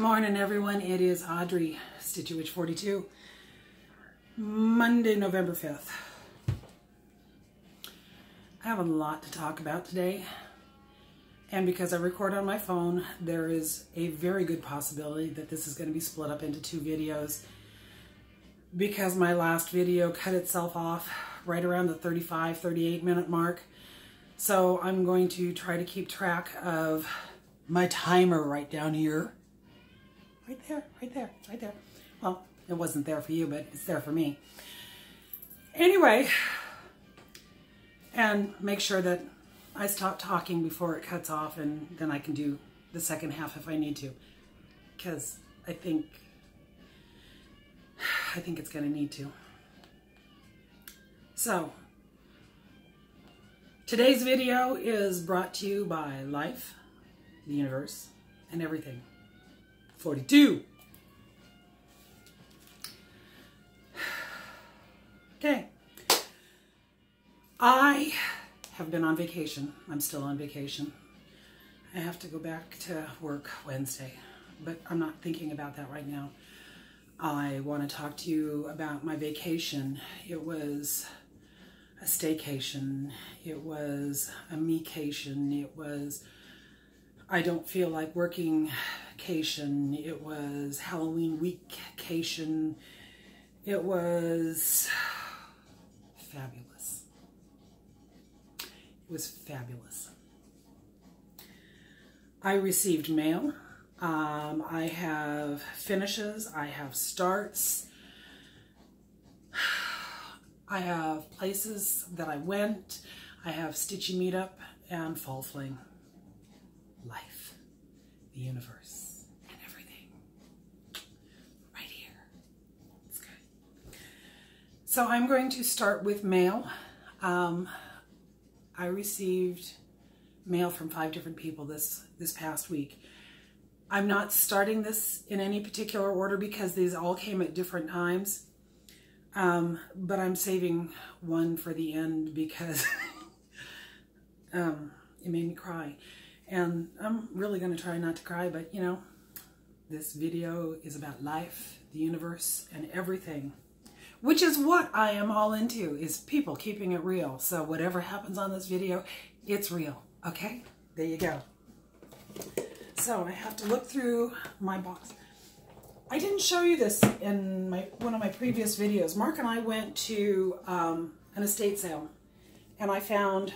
Morning, everyone. It is Audrey, Stitchy Witch 42, Monday, November 5th. I have a lot to talk about today, and because I record on my phone, there is a very good possibility that this is going to be split up into two videos because my last video cut itself off right around the 35-38 minute mark. So I'm going to try to keep track of my timer right down here. Right there, right there, right there. Well, it wasn't there for you, but it's there for me. Anyway, and make sure that I stop talking before it cuts off, and then I can do the second half if I need to. Because I think it's going to need to. So, today's video is brought to you by life, the universe, and everything. 42. Okay. I have been on vacation. I'm still on vacation. I have to go back to work Wednesday, but I'm not thinking about that right now. I want to talk to you about my vacation. It was a staycation. It was a me-cation. It was I don't feel like working-cation. It was Halloween week-cation. It was fabulous. It was fabulous. I received mail. I have finishes. I have starts. I have places that I went. I have Stitchy Meetup and Fall Fling. Life, the universe, and everything. Right here. It's good. So I'm going to start with mail. I received mail from 5 different people this past week. I'm not starting this in any particular order because these all came at different times. But I'm saving one for the end because it made me cry. And I'm really going to try not to cry, but you know, this video is about life, the universe, and everything. Which is what I am all into, is people keeping it real. So whatever happens on this video, it's real. Okay? There you go. So I have to look through my box. I didn't show you this in one of my previous videos. Mark and I went to an estate sale, and I found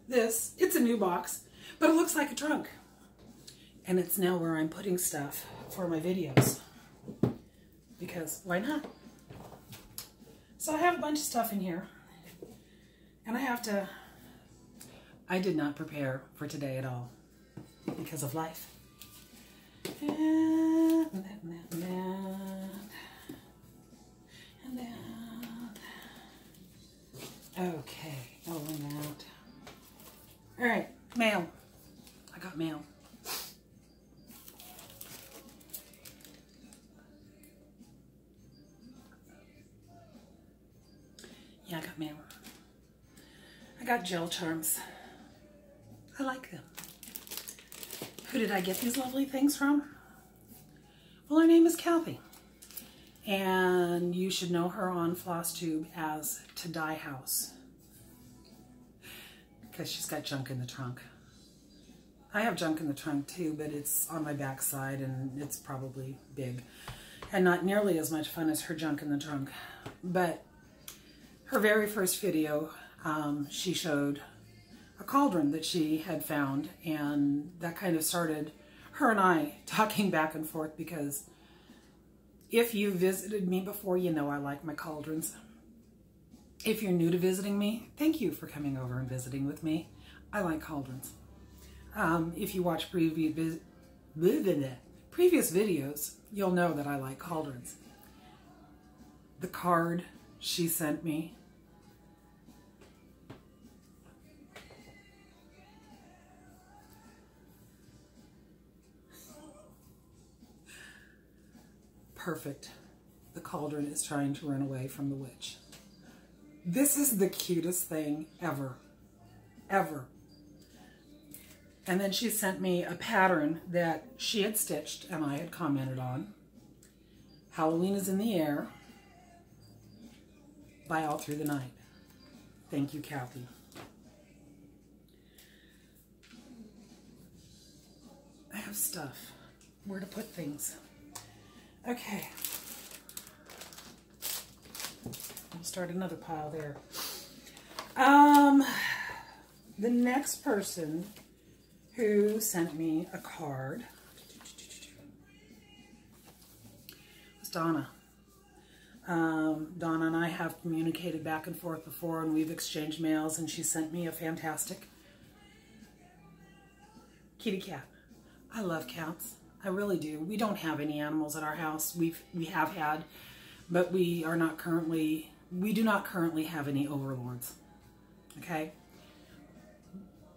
this. It's a new box, but it looks like a trunk. And it's now where I'm putting stuff for my videos. Because why not? So I have a bunch of stuff in here. And I did not prepare for today at all. Because of life. And that. Okay, all that. All right, mail. I got mail. Yeah, I got mail. I got gel charms. I like them. Who did I get these lovely things from? Well, her name is Kathy. And you should know her on FlossTube as To Die House. Because she's got junk in the trunk. I have junk in the trunk too, but it's on my back side and it's probably big. And not nearly as much fun as her junk in the trunk. But her very first video, she showed a cauldron that she had found, and that kind of started her and I talking back and forth, because if you visited me before, you know I like my cauldrons. If you're new to visiting me, thank you for coming over and visiting with me. I like cauldrons. If you watch previous videos, you'll know that I like cauldrons. The card she sent me, perfect. The cauldron is trying to run away from the witch. This is the cutest thing ever. Ever. And then she sent me a pattern that she had stitched and I had commented on. Halloween is in the air. By All Through the Night. Thank you, Kathy. I have stuff. Where to put things. Okay. I'll start another pile there. The next person who sent me a card was Donna. Donna and I have communicated back and forth before, and we've exchanged mails, and she sent me a fantastic kitty cat. I love cats. I really do. We don't have any animals at our house. We have had, but we do not currently have any overlords. Okay?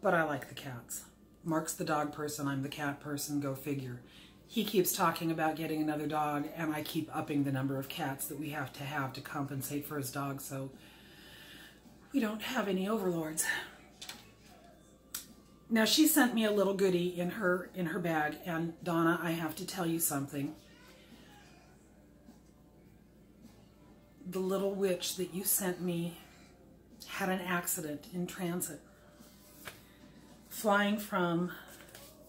But I like the cats. Mark's the dog person, I'm the cat person, go figure. He keeps talking about getting another dog, and I keep upping the number of cats that we have to compensate for his dog, so we don't have any overlords. Now, she sent me a little goodie in her bag, and Donna, I have to tell you something. The little witch that you sent me had an accident in transit. Flying from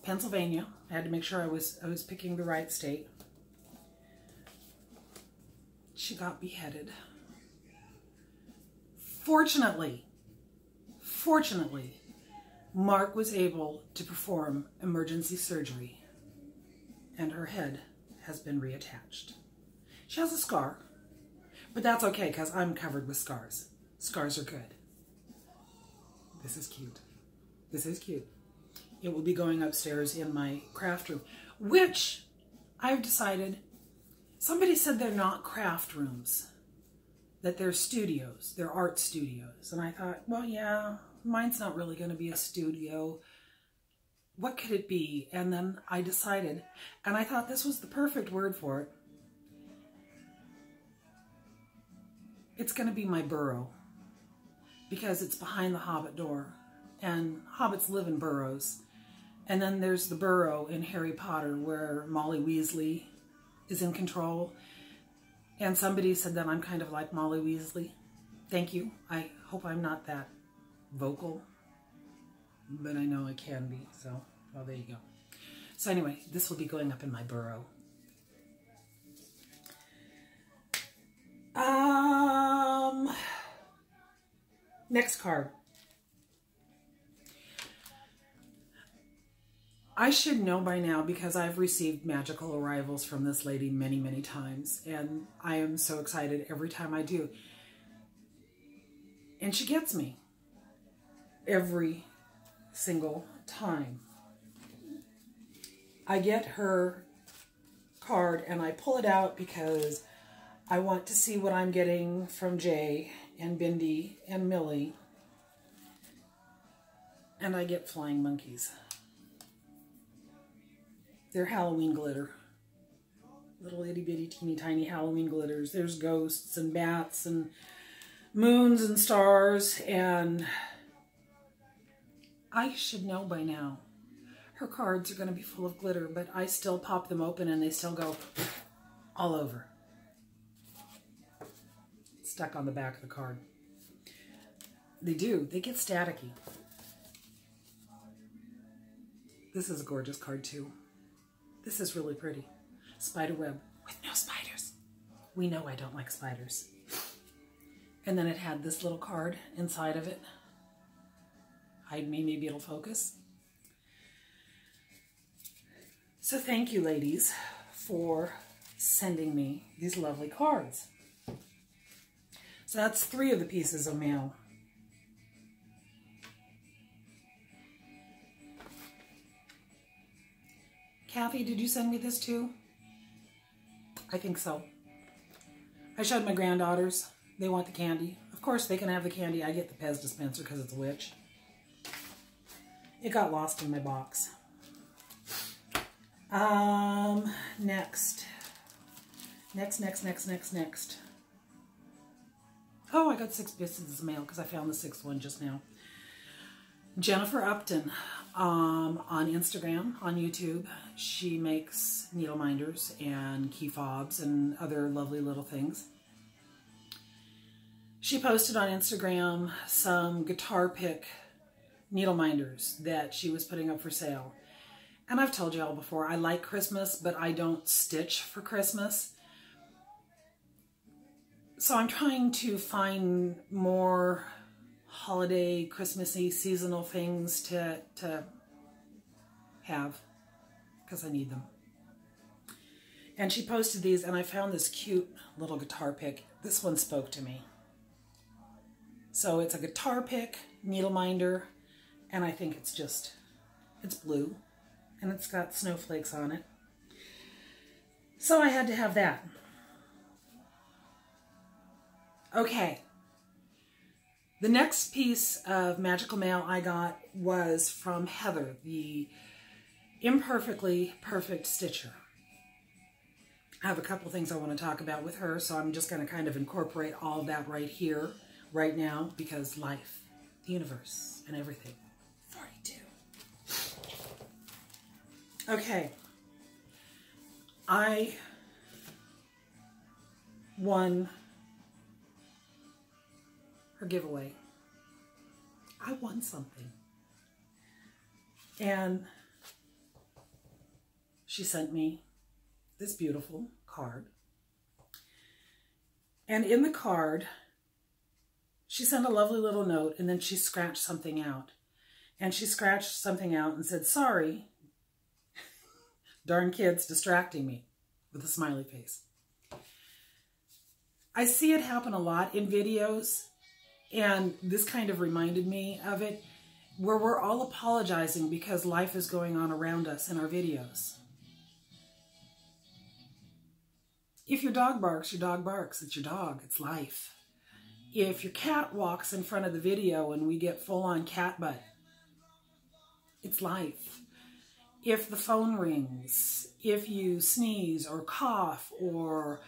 Pennsylvania. I had to make sure I was picking the right state. She got beheaded. Fortunately, Mark was able to perform emergency surgery, and her head has been reattached. She has a scar, but that's okay because I'm covered with scars. Scars are good. This is cute. This is cute. It will be going upstairs in my craft room, which I've decided, somebody said they're not craft rooms, that they're studios, they're art studios. And I thought, well, yeah, mine's not really going to be a studio. What could it be? And then I decided, and I thought this was the perfect word for it. It's going to be my burrow, because it's behind the Hobbit door, and hobbits live in burrows. And then there's the burrow in Harry Potter where Molly Weasley is in control. And somebody said that I'm kind of like Molly Weasley. Thank you. I hope I'm not that vocal, but I know I can be. So, well, there you go. So anyway, this will be going up in my burrow. Next card. I should know by now because I've received magical arrivals from this lady many, many times, and I am so excited every time I do. And she gets me every single time. I get her card and I pull it out because I want to see what I'm getting from Jay and Bindi and Millie. And I get flying monkeys. They're Halloween glitter. Little itty bitty teeny tiny Halloween glitters. There's ghosts and bats and moons and stars, and I should know by now. Her cards are going to be full of glitter, but I still pop them open and they still go all over. Stuck on the back of the card. They do. They get staticky. This is a gorgeous card too. This is really pretty. Spider web with no spiders. We know I don't like spiders. And then it had this little card inside of it. Hide me, maybe it'll focus. So thank you, ladies, for sending me these lovely cards. So that's 3 of the pieces of mail. Kathy, did you send me this too? I think so. I showed my granddaughters. They want the candy. Of course, they can have the candy. I get the Pez dispenser because it's a witch. It got lost in my box. Next. Next. Oh, I got 6 pieces of mail because I found the 6th one just now. Jennifer Upton. on Instagram, on YouTube. She makes needle minders and key fobs and other lovely little things. She posted on Instagram some guitar pick needle minders that she was putting up for sale. And I've told y'all before, I like Christmas, but I don't stitch for Christmas. So I'm trying to find more holiday, Christmassy, seasonal things to have, because I need them. And she posted these, and I found this cute little guitar pick. This one spoke to me. So it's a guitar pick, needle minder, and I think it's blue, and it's got snowflakes on it. So I had to have that. Okay. The next piece of magical mail I got was from Heather, the Imperfectly Perfect Stitcher. I have a couple things I want to talk about with her, so I'm just going to kind of incorporate all of that right here, right now, because life, the universe, and everything. 42. Okay. I won her giveaway. I won something. And she sent me this beautiful card. And in the card, she sent a lovely little note, and then she scratched something out. And she scratched something out and said, "Sorry, darn kids distracting me," with a smiley face. I see it happen a lot in videos, and this kind of reminded me of it, where we're all apologizing because life is going on around us in our videos. If your dog barks, your dog barks. It's your dog. It's life. If your cat walks in front of the video and we get full-on cat butt, it's life. If the phone rings, if you sneeze or cough, or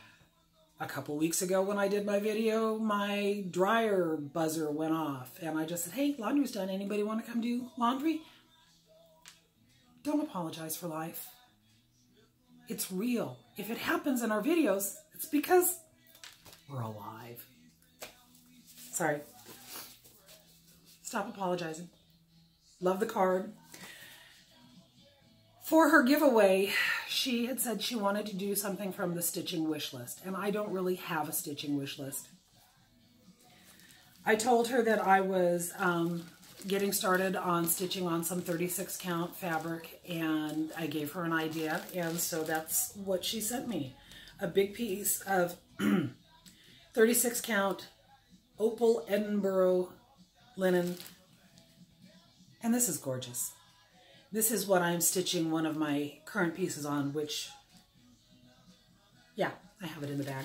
a couple weeks ago when I did my video, my dryer buzzer went off and I just said, "Hey, laundry's done. Anybody want to come do laundry?" Don't apologize for life. It's real. If it happens in our videos, it's because we're alive. Sorry. Stop apologizing. Love the card. For her giveaway, she had said she wanted to do something from the stitching wish list, and I don't really have a stitching wish list. I told her that I was getting started on stitching on some 36 count fabric, and I gave her an idea, and so that's what she sent me. A big piece of 36 count opal Edinburgh linen, and this is gorgeous. This is what I'm stitching one of my current pieces on, which, yeah, I have it in the bag.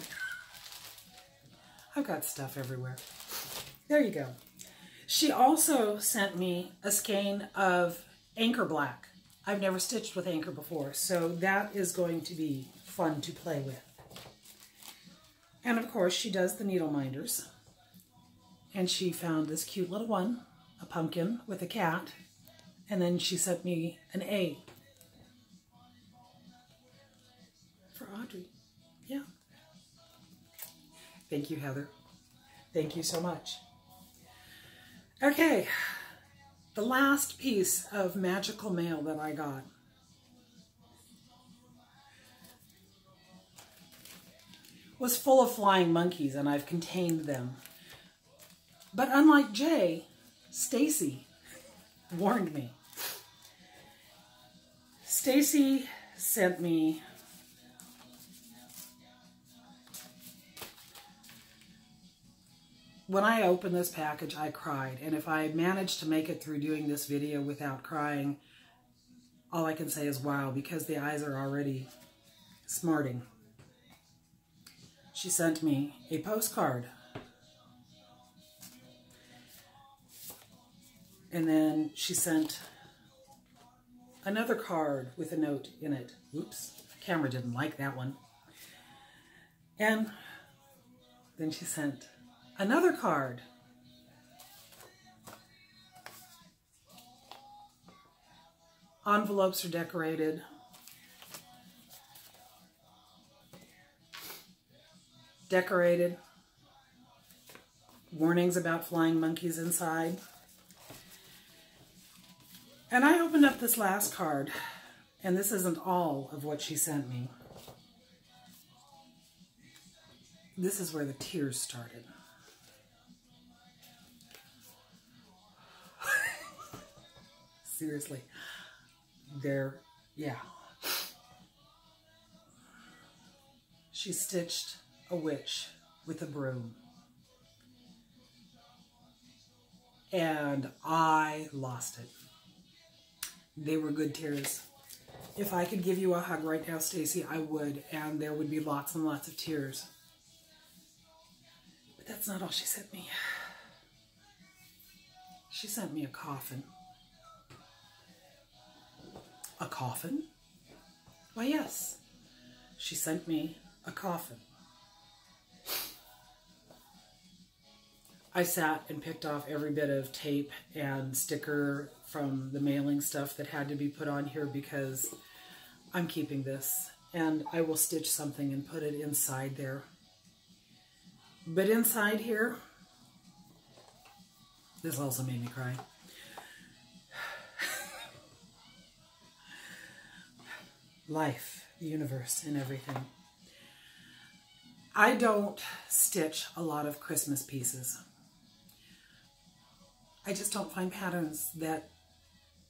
I've got stuff everywhere. There you go. She also sent me a skein of anchor black. I've never stitched with anchor before, so that is going to be fun to play with. And of course, she does the needle minders. And she found this cute little one, a pumpkin with a cat. And then she sent me an A for Audrey. Yeah. Thank you, Heather. Thank you so much. Okay, the last piece of magical mail that I got was full of flying monkeys, and I've contained them. But unlike Jay, Stacy warned me. Stacy sent me when I opened this package, I cried. And if I managed to make it through doing this video without crying, all I can say is wow, because the eyes are already smarting. She sent me a postcard. And then she sent another card with a note in it. Oops, the camera didn't like that one. And then she sent another card. Envelopes are decorated. Warnings about flying monkeys inside. And I opened up this last card, and this isn't all of what she sent me. This is where the tears started. Seriously. Yeah. She stitched a witch with a broom. And I lost it. They were good tears. If I could give you a hug right now, Stacy, I would, and there would be lots and lots of tears. But that's not all she sent me. She sent me a coffin. A coffin? Why, yes. She sent me a coffin. I sat and picked off every bit of tape and sticker from the mailing stuff that had to be put on here because I'm keeping this, and I will stitch something and put it inside there. But inside here, this also made me cry. Life, the universe, and everything. I don't stitch a lot of Christmas pieces. I just don't find patterns that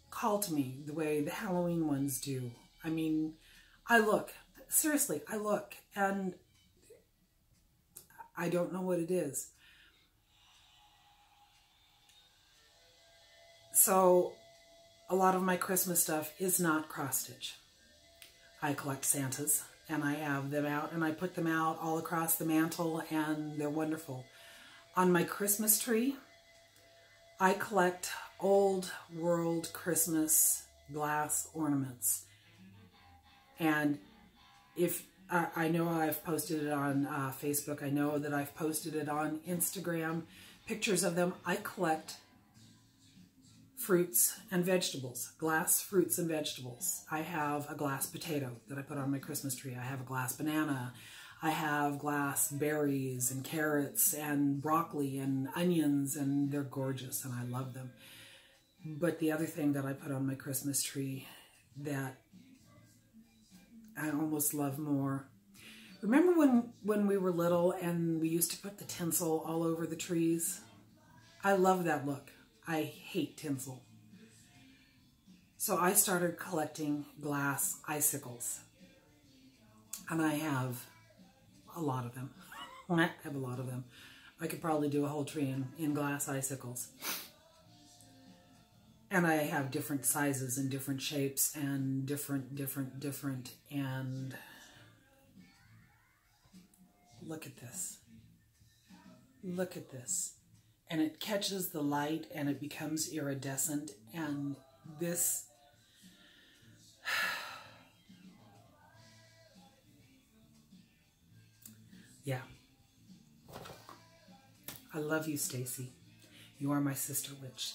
call to me the way the Halloween ones do. I mean, I look, seriously, I look, and I don't know what it is. So a lot of my Christmas stuff is not cross-stitch. I collect Santas, and I have them out, and I put them out all across the mantle, and they're wonderful. On my Christmas tree, I collect old world Christmas glass ornaments. And if I know I've posted it on Facebook, I know that I've posted it on Instagram, pictures of them. I collect fruits and vegetables, glass fruits and vegetables. I have a glass potato that I put on my Christmas tree. I have a glass banana. I have glass berries and carrots and broccoli and onions, and they're gorgeous and I love them. But the other thing that I put on my Christmas tree that I almost love more. Remember when we were little and we used to put the tinsel all over the trees? I love that look. I hate tinsel. So I started collecting glass icicles. And I have a lot of them. I have a lot of them. I could probably do a whole tree in glass icicles. And I have different sizes and different shapes and different, and look at this. Look at this. And it catches the light and it becomes iridescent, and this, yeah. I love you, Stacy. You are my sister witch.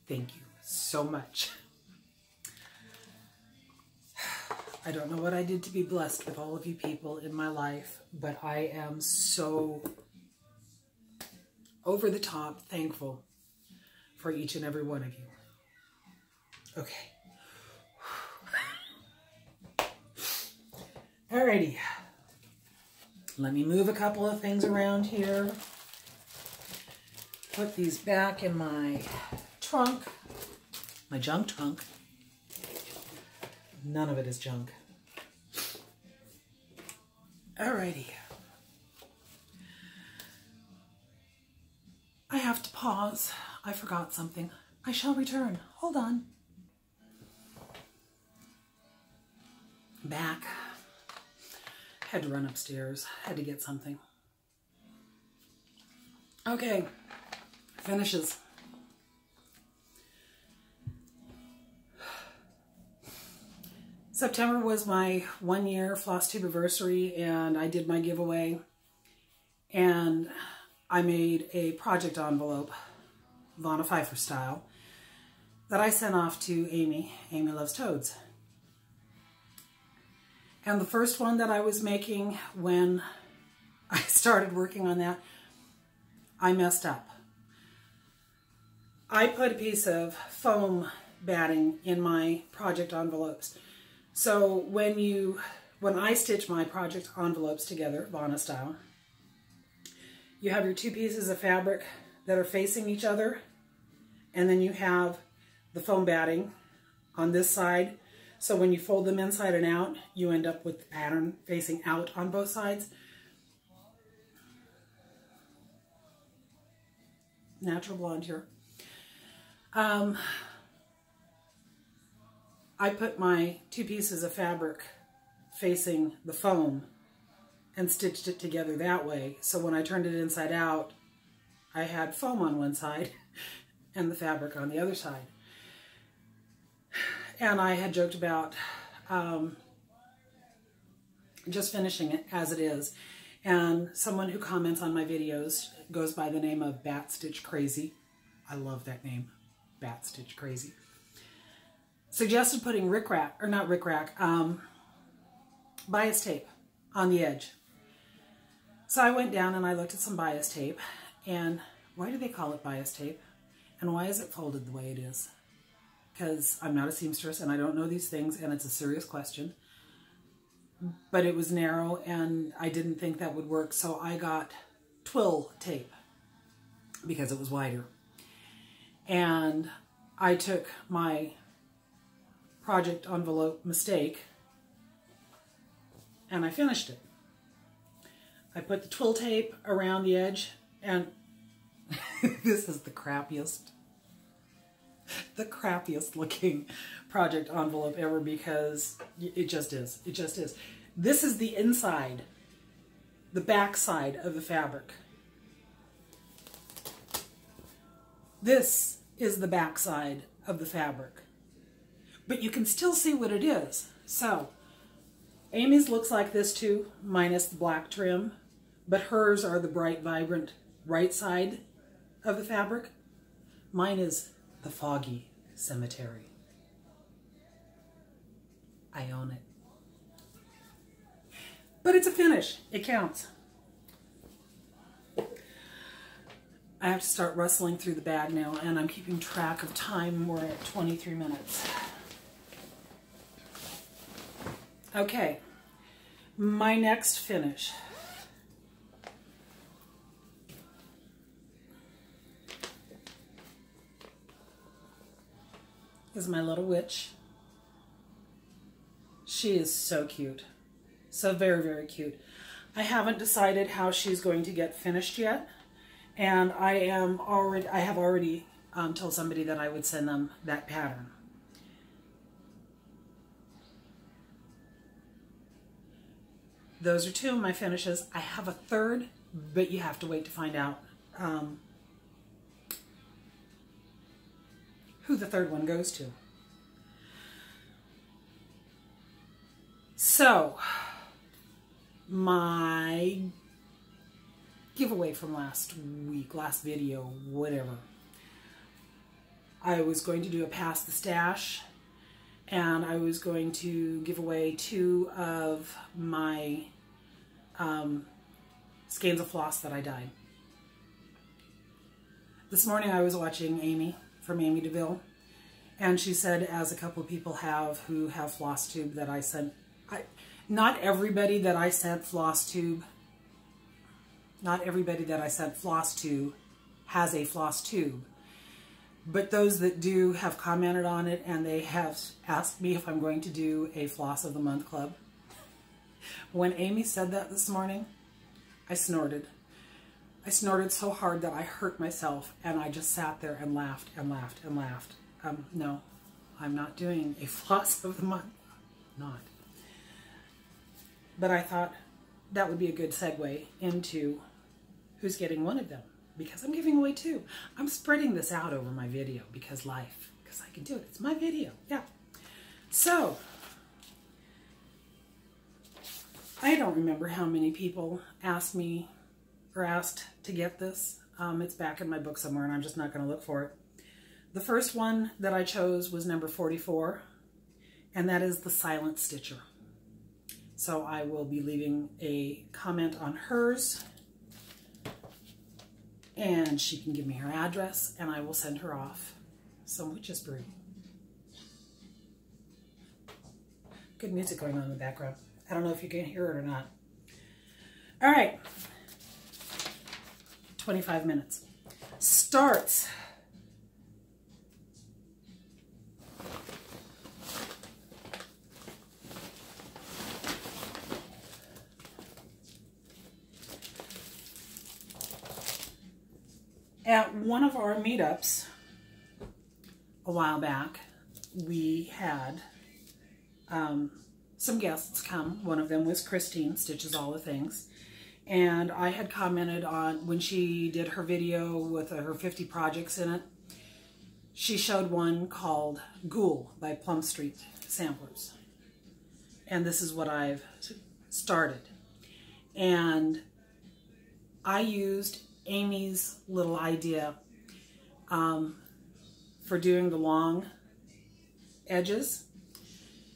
Thank you so much. I don't know what I did to be blessed with all of you people in my life, but I am so over the top thankful for each and every one of you. Okay. Alrighty. Let me move a couple of things around here. Put these back in my trunk, my junk trunk. None of it is junk. Alrighty. I have to pause. I forgot something. I shall return. Hold on. Back. Had to run upstairs. Had to get something. Okay. Finishes. September was my 1-year floss tube anniversary, and I did my giveaway. And I made a project envelope, Vonna Pfeiffer style, that I sent off to Amy. Amy loves toads. And the first one that I was making when I started working on that, I messed up. I put a piece of foam batting in my project envelopes. So when I stitch my project envelopes together, Vanna style, you have your two pieces of fabric that are facing each other, and then you have the foam batting on this side. So when you fold them inside and out, you end up with the pattern facing out on both sides. Natural blonde here. I put my two pieces of fabric facing the foam and stitched it together that way. So when I turned it inside out, I had foam on one side and the fabric on the other side. And I had joked about just finishing it as it is. And someone who comments on my videos goes by the name of Bat Stitch Crazy. I love that name, Bat Stitch Crazy. Suggested putting bias tape on the edge. So I went down and I looked at some bias tape. And why do they call it bias tape? And why is it folded the way it is? Because I'm not a seamstress and I don't know these things, and it's a serious question. But it was narrow and I didn't think that would work, so I got twill tape because it was wider. And I took my project envelope mistake and I finished it. I put the twill tape around the edge, and this is the crappiest looking project envelope ever, because it just is. It just is. This is the inside, the back side of the fabric. This is the back side of the fabric. But you can still see what it is. So, Amy's looks like this too, minus the black trim, but hers are the bright, vibrant right side of the fabric. Mine is the Foggy Cemetery. I own it. But it's a finish. It counts. I have to start rustling through the bag now, and I'm keeping track of time. We're at 23 minutes. Okay. My next finish. Is my little witch. She is so cute. So very, very cute. I haven't decided how she's going to get finished yet. And I have already told somebody that I would send them that pattern. Those are two of my finishes. I have a third, but you have to wait to find out who the third one goes to. So, my giveaway from last week, last video, whatever. I was going to do a Pass the Stash, and I was going to give away 2 of my skeins of floss that I dyed. This morning I was watching Amy from Amy DeVille, and she said, as a couple of people have who have floss tube, that I sent, not everybody that I sent floss tube, not everybody that I sent floss to has a floss tube. But those that do have commented on it, and they have asked me if I'm going to do a Floss of the Month club. When Amy said that this morning, I snorted. I snorted so hard that I hurt myself, and I just sat there and laughed and laughed and laughed. No, I'm not doing a Floss of the Month. Not. But I thought that would be a good segue into who's getting one of them. Because I'm giving away 2. I'm spreading this out over my video because life. Because I can do it. It's my video. Yeah. So, I don't remember how many people asked me or asked to get this. It's back in my book somewhere, and I'm just not going to look for it. The first one that I chose was number 44, and that is the Silent Stitcher. So I will be leaving a comment on hers, and she can give me her address, and I will send her off some witch's brew. Good music going on in the background. I don't know if you can hear it or not. All right, 25 minutes. Starts. At one of our meetups a while back, we had some guests come. One of them was Christine, Stitches All the Things. And I had commented on, when she did her video with her 50 projects in it, she showed one called Ghoul by Plum Street Samplers. And this is what I've started. And I used Amy's little idea for doing the long edges.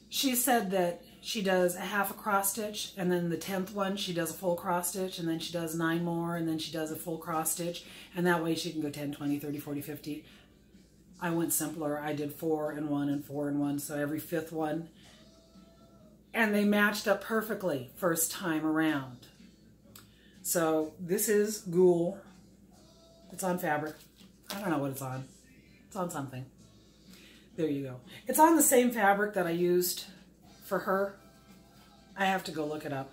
She said that she does a half a cross stitch, and then the 10th one she does a full cross stitch, and then she does 9 more, and then she does a full cross stitch, and that way she can go 10, 20, 30, 40, 50. I went simpler. I did 4 and 1 and 4 and 1, so every 5th one. And they matched up perfectly first time around. So this is Ghoul. It's on fabric. I don't know what it's on. It's on something. There you go. It's on the same fabric that I used for her. I have to go look it up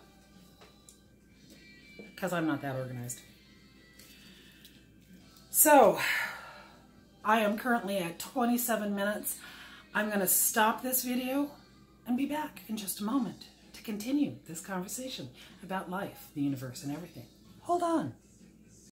because I'm not that organized. So I am currently at 27 minutes. I'm going to stop this video and be back in just a moment to continue this conversation about life, the universe, and everything. Hold on.